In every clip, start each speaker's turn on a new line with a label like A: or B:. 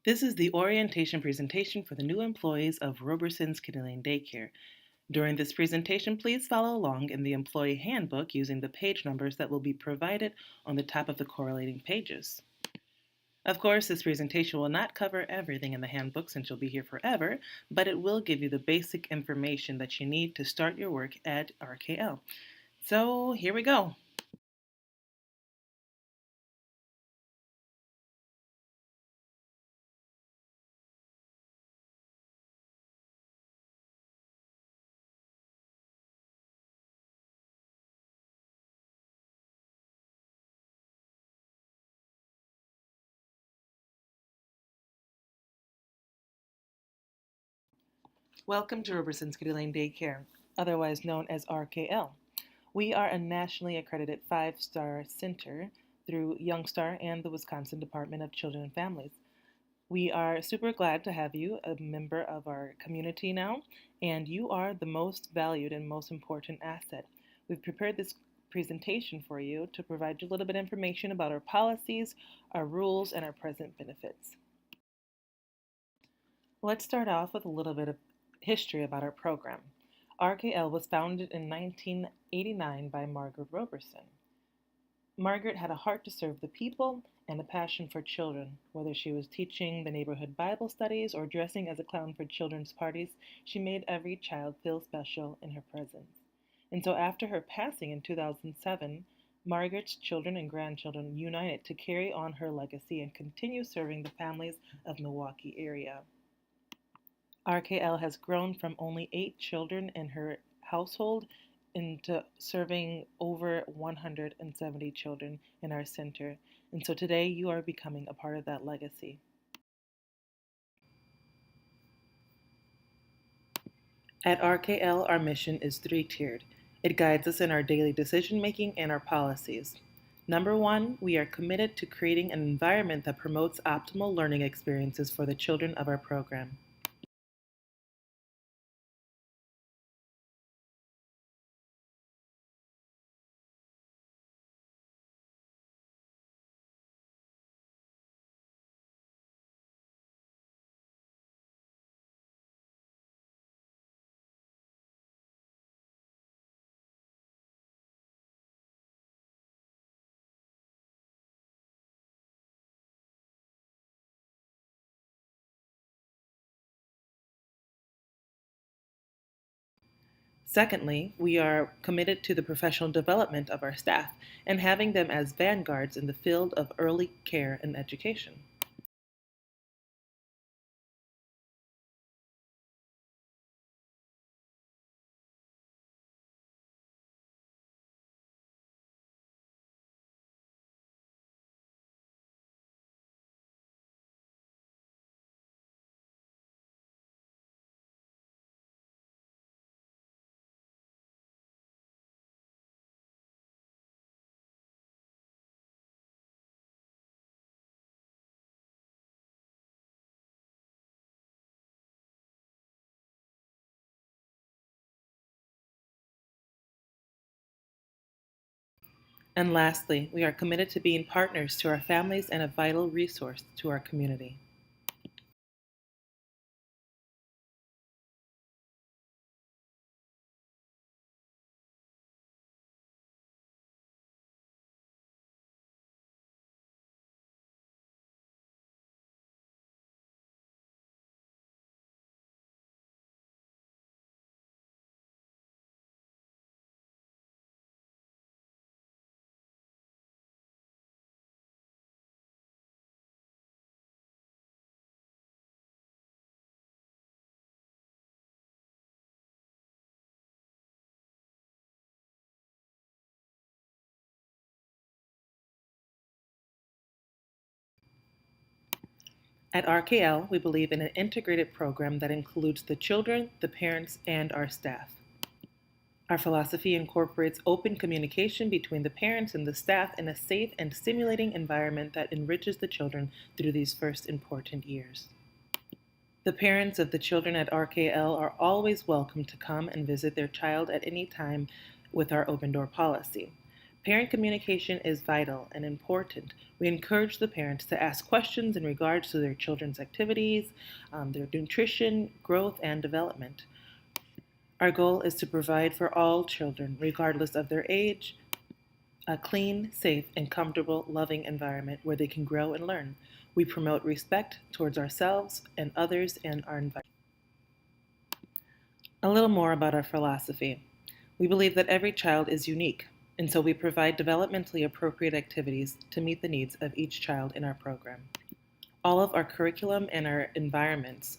A: This is the orientation presentation for the new employees of Roberson's Kiddie Daycare. During this presentation, please follow along in the employee handbook using the page numbers that will be provided on the top of the correlating pages. Of course, this presentation will not cover everything in the handbook since you'll be here forever, but it will give you the basic information that you need to start your work at RKL. So here we go. Welcome to Roberson's Kiddie Daycare, otherwise known as RKL. We are a nationally accredited five-star center through Youngstar and the Wisconsin Department of Children and Families. We are super glad to have you a member of our community now, and you are the most valued and most important asset. We've prepared this presentation for you to provide you a little bit of information about our policies, our rules, and our present benefits. Let's start off with a little bit of history about our program. RKL was founded in 1989 by Margaret Roberson. Margaret had a heart to serve the people and a passion for children. Whether she was teaching the neighborhood Bible studies or dressing as a clown for children's parties, she made every child feel special in her presence. And so after her passing in 2007, Margaret's children and grandchildren united to carry on her legacy and continue serving the families of Milwaukee area. RKL has grown from only 8 children in her household into serving over 170 children in our center. And so today you are becoming a part of that legacy. At RKL, our mission is 3-tiered. It guides us in our daily decision making and our policies. Number 1, we are committed to creating an environment that promotes optimal learning experiences for the children of our program. Secondly, we are committed to the professional development of our staff and having them as vanguards in the field of early care and education. And lastly, we are committed to being partners to our families and a vital resource to our community. At RKL, we believe in an integrated program that includes the children, the parents, and our staff. Our philosophy incorporates open communication between the parents and the staff in a safe and stimulating environment that enriches the children through these first important years. The parents of the children at RKL are always welcome to come and visit their child at any time with our open door policy. Parent communication is vital and important. We encourage the parents to ask questions in regards to their children's activities, their nutrition, growth, and development. Our goal is to provide for all children, regardless of their age, a clean, safe, and comfortable, loving environment where they can grow and learn. We promote respect towards ourselves and others and our environment. A little more about our philosophy. We believe that every child is unique, and so we provide developmentally appropriate activities to meet the needs of each child in our program. All of our curriculum and our environments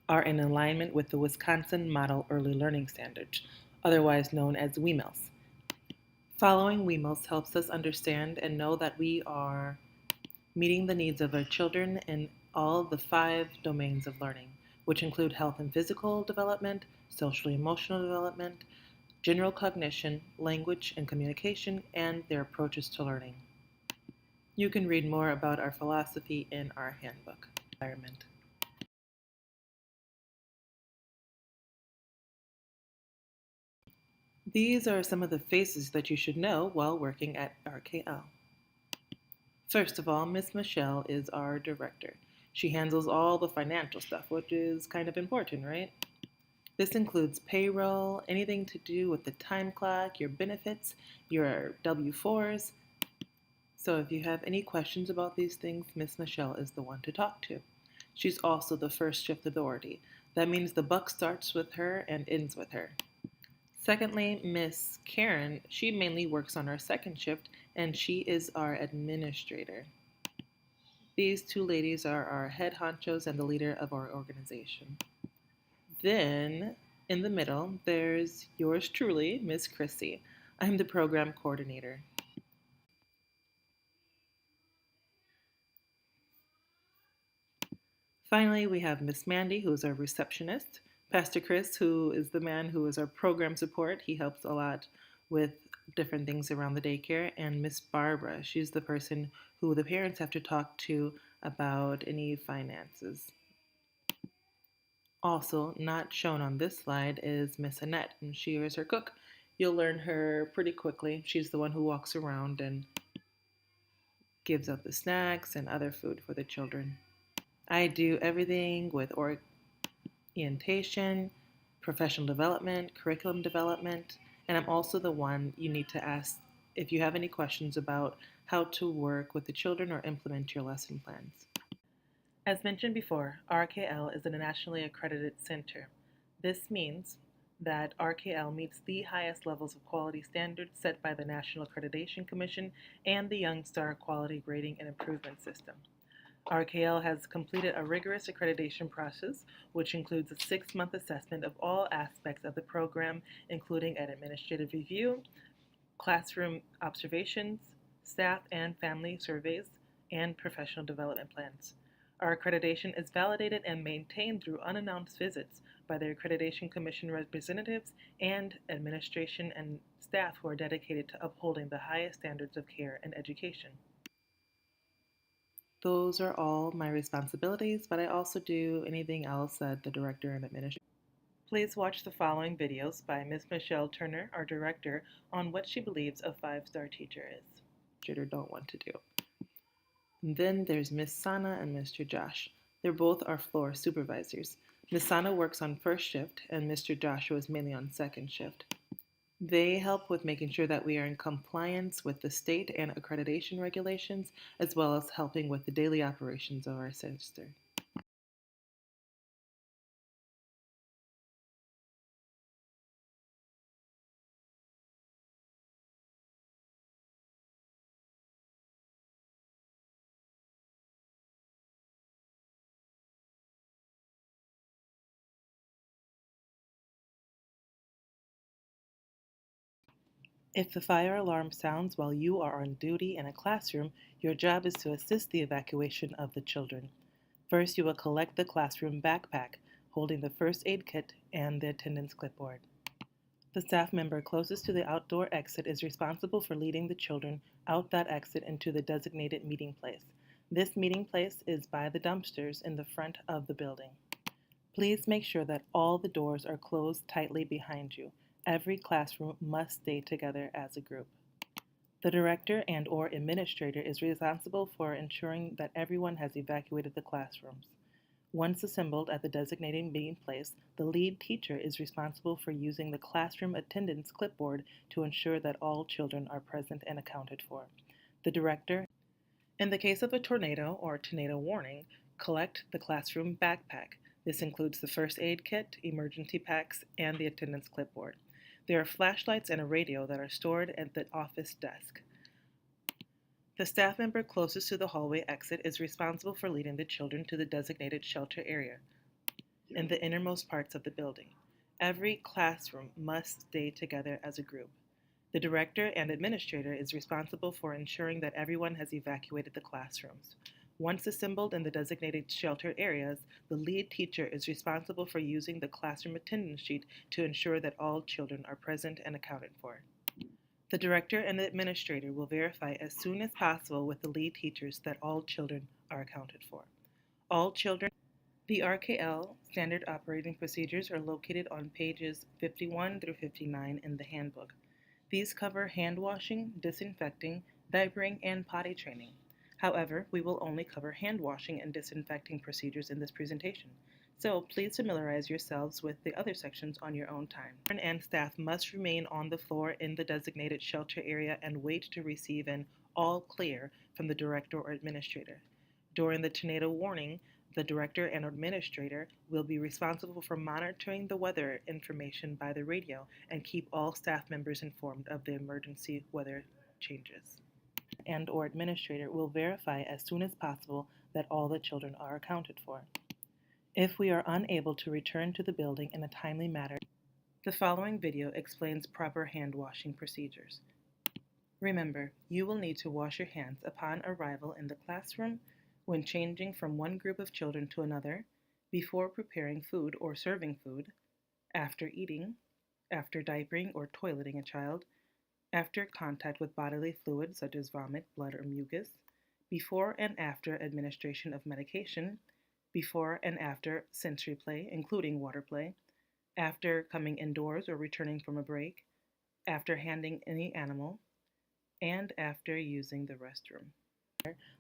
A: are in alignment with the Wisconsin Model Early Learning Standards, otherwise known as WEMELS. Following WEMELS helps us understand and know that we are meeting the needs of our children in all the 5 domains of learning, which include health and physical development, social and emotional development, general cognition, language and communication, and their approaches to learning. You can read more about our philosophy in our handbook. Environment. These are some of the faces that you should know while working at RKL. First of all, Miss Michelle is our director. She handles all the financial stuff, which is kind of important, right? This includes payroll, anything to do with the time clock, your benefits, your W-4s. So if you have any questions about these things, Miss Michelle is the one to talk to. She's also the first shift authority. That means the buck starts with her and ends with her. Secondly, Miss Karen, she mainly works on our second shift, and she is our administrator. These 2 ladies are our head honchos and the leader of our organization. Then, in the middle, there's yours truly, Miss Chrissy. I'm the program coordinator. Finally, we have Miss Mandy, who is our receptionist. Pastor Chris, who is the man who is our program support. He helps a lot with different things around the daycare. And Miss Barbara, she's the person who the parents have to talk to about any finances. Also, not shown on this slide is Miss Annette, and she is her cook. You'll learn her pretty quickly. She's the one who walks around and gives out the snacks and other food for the children. I do everything with orientation, professional development, curriculum development, and I'm also the one you need to ask if you have any questions about how to work with the children or implement your lesson plans. As mentioned before, RKL is a nationally accredited center. This means that RKL meets the highest levels of quality standards set by the National Accreditation Commission and the Young Star Quality Grading and Improvement System. RKL has completed a rigorous accreditation process, which includes a 6-month assessment of all aspects of the program, including an administrative review, classroom observations, staff and family surveys, and professional development plans. Our accreditation is validated and maintained through unannounced visits by the Accreditation Commission representatives and administration and staff who are dedicated to upholding the highest standards of care and education. Those are all my responsibilities, but I also do anything else that the director and administrator. Please watch the following videos by Ms. Michelle Turner, our director, on what she believes a 5-star teacher is. Don't want to do. And then there's Miss Sana and Mr. Josh. They're both our floor supervisors. Miss Sana works on first shift, and Mr. Joshua is mainly on second shift. They help with making sure that we are in compliance with the state and accreditation regulations, as well as helping with the daily operations of our center. If the fire alarm sounds while you are on duty in a classroom, your job is to assist the evacuation of the children. First, you will collect the classroom backpack, holding the first aid kit and the attendance clipboard. The staff member closest to the outdoor exit is responsible for leading the children out that exit into the designated meeting place. This meeting place is by the dumpsters in the front of the building. Please make sure that all the doors are closed tightly behind you. Every classroom must stay together as a group. The director and/or administrator is responsible for ensuring that everyone has evacuated the classrooms. Once assembled at the designated meeting place, the lead teacher is responsible for using the classroom attendance clipboard to ensure that all children are present and accounted for. The director, in the case of a tornado or tornado warning, collect the classroom backpack. This includes the first aid kit, emergency packs, and the attendance clipboard. There are flashlights and a radio that are stored at the office desk. The staff member closest to the hallway exit is responsible for leading the children to the designated shelter area in the innermost parts of the building. Every classroom must stay together as a group. The director and administrator is responsible for ensuring that everyone has evacuated the classrooms. Once assembled in the designated shelter areas, the lead teacher is responsible for using the classroom attendance sheet to ensure that all children are present and accounted for. The director and the administrator will verify as soon as possible with the lead teachers that all children are accounted for. All children. The RKL standard operating procedures are located on pages 51 through 59 in the handbook. These cover hand washing, disinfecting, diapering, and potty training. However, we will only cover hand washing and disinfecting procedures in this presentation, so please familiarize yourselves with the other sections on your own time. Children and staff must remain on the floor in the designated shelter area and wait to receive an all clear from the director or administrator. During the tornado warning, the director and administrator will be responsible for monitoring the weather information by the radio and keep all staff members informed of the emergency weather changes. And/or administrator will verify as soon as possible that all the children are accounted for. If we are unable to return to the building in a timely manner, the following video explains proper hand washing procedures. Remember, you will need to wash your hands upon arrival in the classroom, when changing from one group of children to another, before preparing food or serving food, after eating, after diapering or toileting a child, after contact with bodily fluids such as vomit, blood, or mucus, before and after administration of medication, before and after sensory play, including water play, after coming indoors or returning from a break, after handing any animal, and after using the restroom.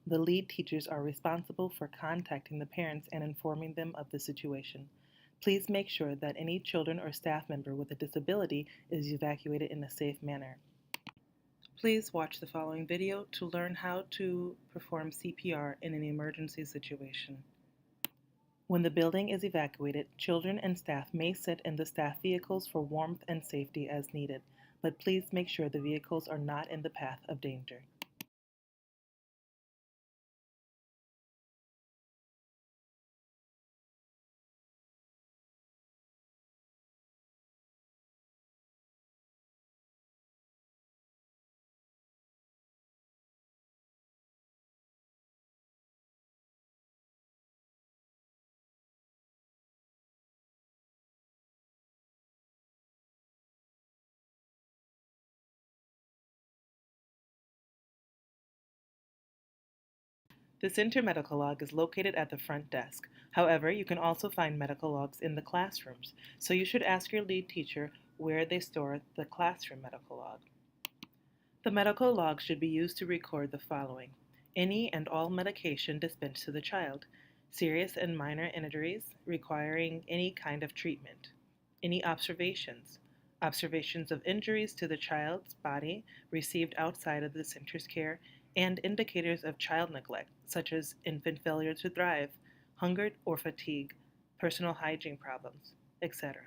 A: The lead teachers are responsible for contacting the parents and informing them of the situation. Please make sure that any children or staff member with a disability is evacuated in a safe manner. Please watch the following video to learn how to perform CPR in an emergency situation. When the building is evacuated, children and staff may sit in the staff vehicles for warmth and safety as needed, but please make sure the vehicles are not in the path of danger. The Center Medical Log is located at the front desk. However, you can also find medical logs in the classrooms, so you should ask your lead teacher where they store the classroom medical log. The medical log should be used to record the following: any and all medication dispensed to the child, serious and minor injuries requiring any kind of treatment, any observations of injuries to the child's body received outside of the center's care, and indicators of child neglect, such as infant failure to thrive, hunger or fatigue, personal hygiene problems, etc.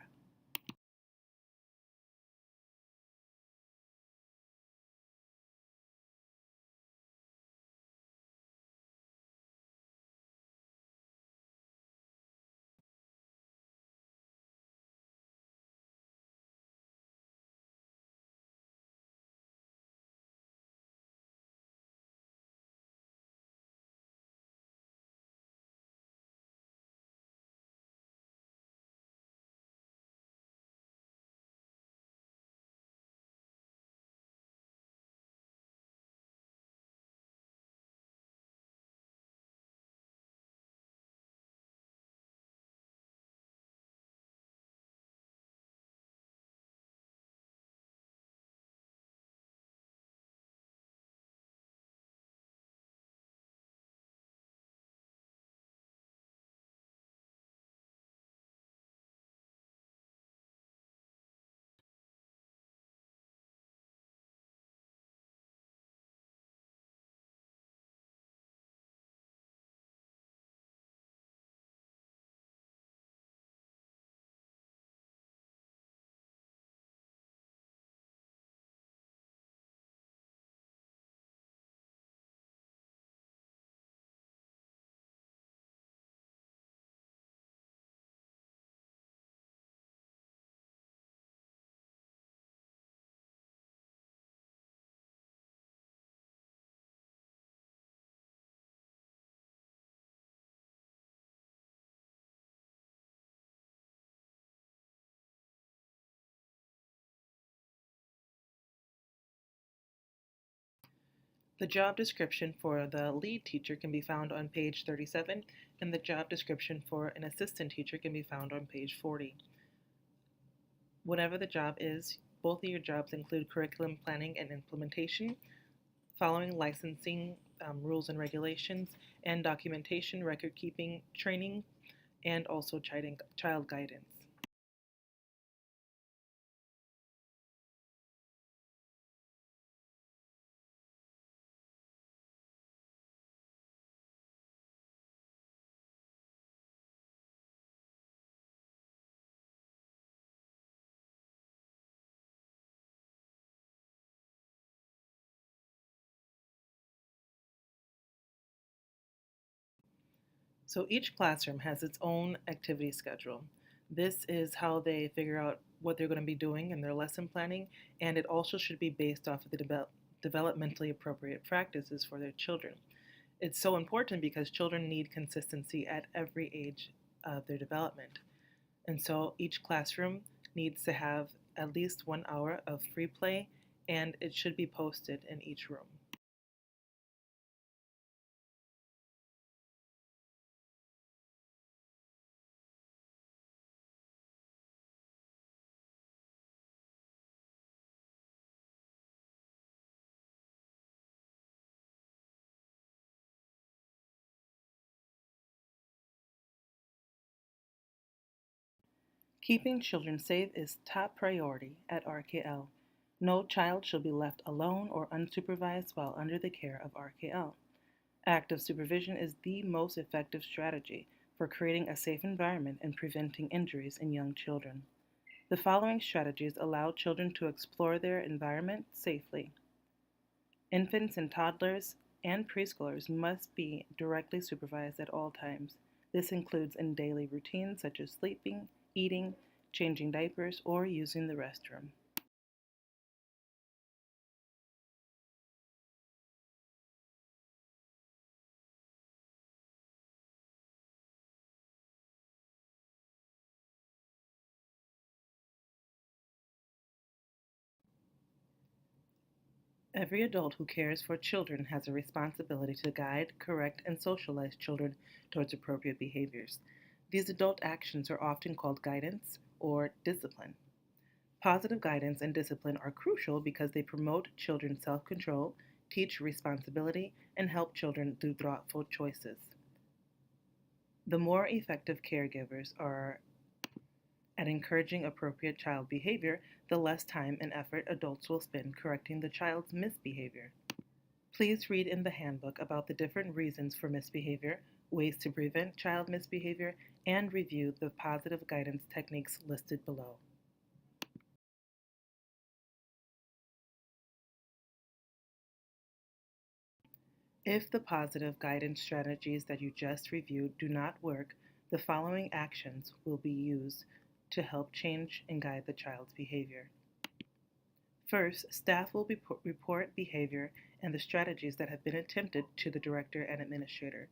A: The job description for the lead teacher can be found on page 37, and the job description for an assistant teacher can be found on page 40. Whatever the job is, both of your jobs include curriculum planning and implementation, following licensing rules and regulations, and documentation, record keeping, training, and also child guidance. So each classroom has its own activity schedule. This is how they figure out what they're going to be doing in their lesson planning, and it also should be based off of the developmentally appropriate practices for their children. It's so important because children need consistency at every age of their development. And so each classroom needs to have at least 1 hour of free play, and it should be posted in each room. Keeping children safe is top priority at RKL. No child shall be left alone or unsupervised while under the care of RKL. Active supervision is the most effective strategy for creating a safe environment and preventing injuries in young children. The following strategies allow children to explore their environment safely. Infants and toddlers and preschoolers must be directly supervised at all times. This includes in daily routines such as sleeping, eating, changing diapers, or using the restroom. Every adult who cares for children has a responsibility to guide, correct, and socialize children towards appropriate behaviors. These adult actions are often called guidance or discipline. Positive guidance and discipline are crucial because they promote children's self control, teach responsibility, and help children through thoughtful choices. The more effective caregivers are at encouraging appropriate child behavior, the less time and effort adults will spend correcting the child's misbehavior. Please read in the handbook about the different reasons for misbehavior, ways to prevent child misbehavior, and review the positive guidance techniques listed below. If the positive guidance strategies that you just reviewed do not work, the following actions will be used to help change and guide the child's behavior. First, staff will report behavior and the strategies that have been attempted to the director and administrator.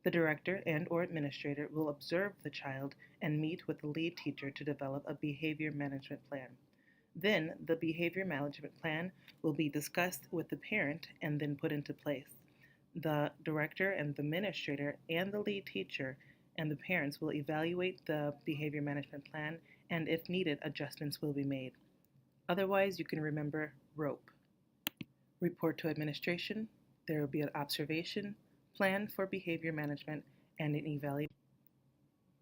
A: The director and/or administrator will observe the child and meet with the lead teacher to develop a behavior management plan. Then, the behavior management plan will be discussed with the parent and then put into place. The director and the administrator and the lead teacher and the parents will evaluate the behavior management plan, and if needed, adjustments will be made. Otherwise, you can remember ROPE. Report to administration, there will be an observation, plan for behavior management, and an evaluation.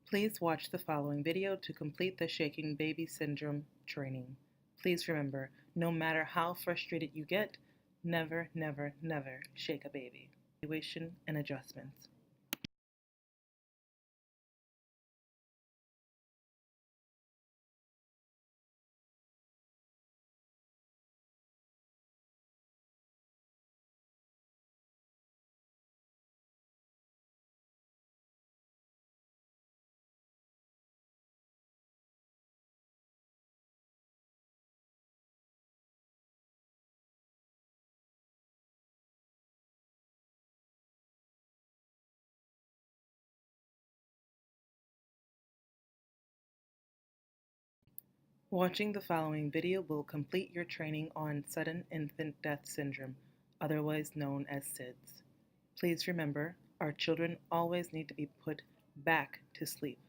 A: Please watch the following video to complete the Shaking Baby Syndrome training. Please remember, no matter how frustrated you get, never, never, never shake a baby. Evaluation and adjustments. Watching the following video will complete your training on sudden infant death syndrome. otherwise known as SIDS. Please remember, our children always need to be put back to sleep.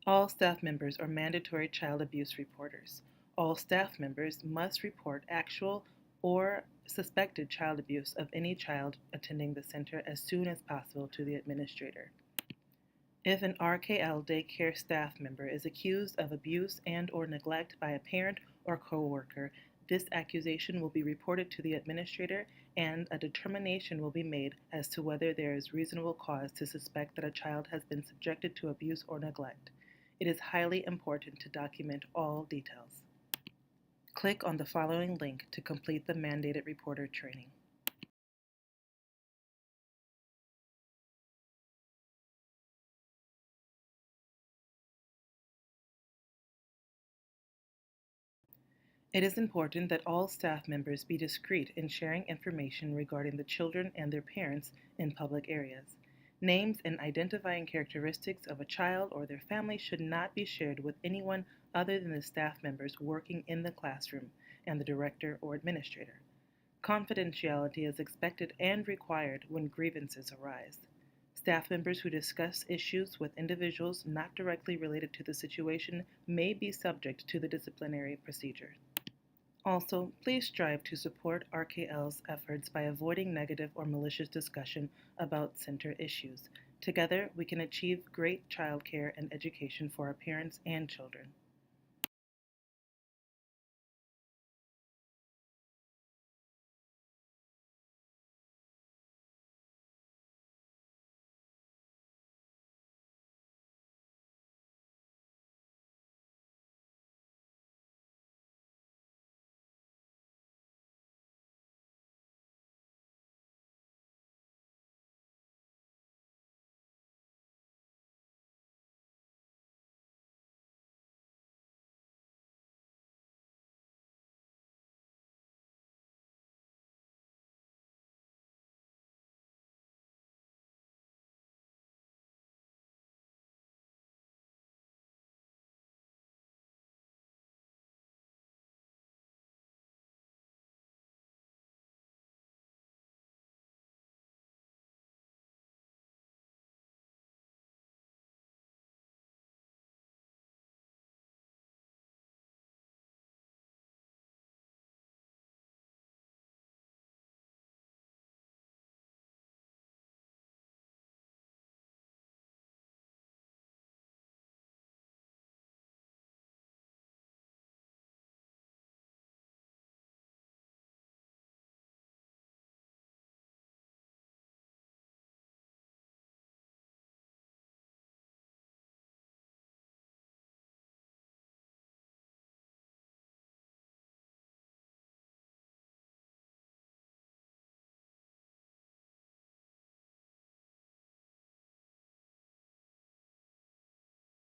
A: All staff members are mandatory child abuse reporters. All staff members must report actual or suspected child abuse of any child attending the center as soon as possible to the administrator. If an RKL daycare staff member is accused of abuse and or neglect by a parent or coworker, this accusation will be reported to the administrator and a determination will be made as to whether there is reasonable cause to suspect that a child has been subjected to abuse or neglect. It is highly important to document all details. Click on the following link to complete the mandated reporter training. It is important that all staff members be discreet in sharing information regarding the children and their parents in public areas. Names and identifying characteristics of a child or their family should not be shared with anyone other than the staff members working in the classroom and the director or administrator. Confidentiality is expected and required when grievances arise. Staff members who discuss issues with individuals not directly related to the situation may be subject to the disciplinary procedure. Also, please strive to support RKL's efforts by avoiding negative or malicious discussion about center issues. Together, we can achieve great childcare and education for our parents and children.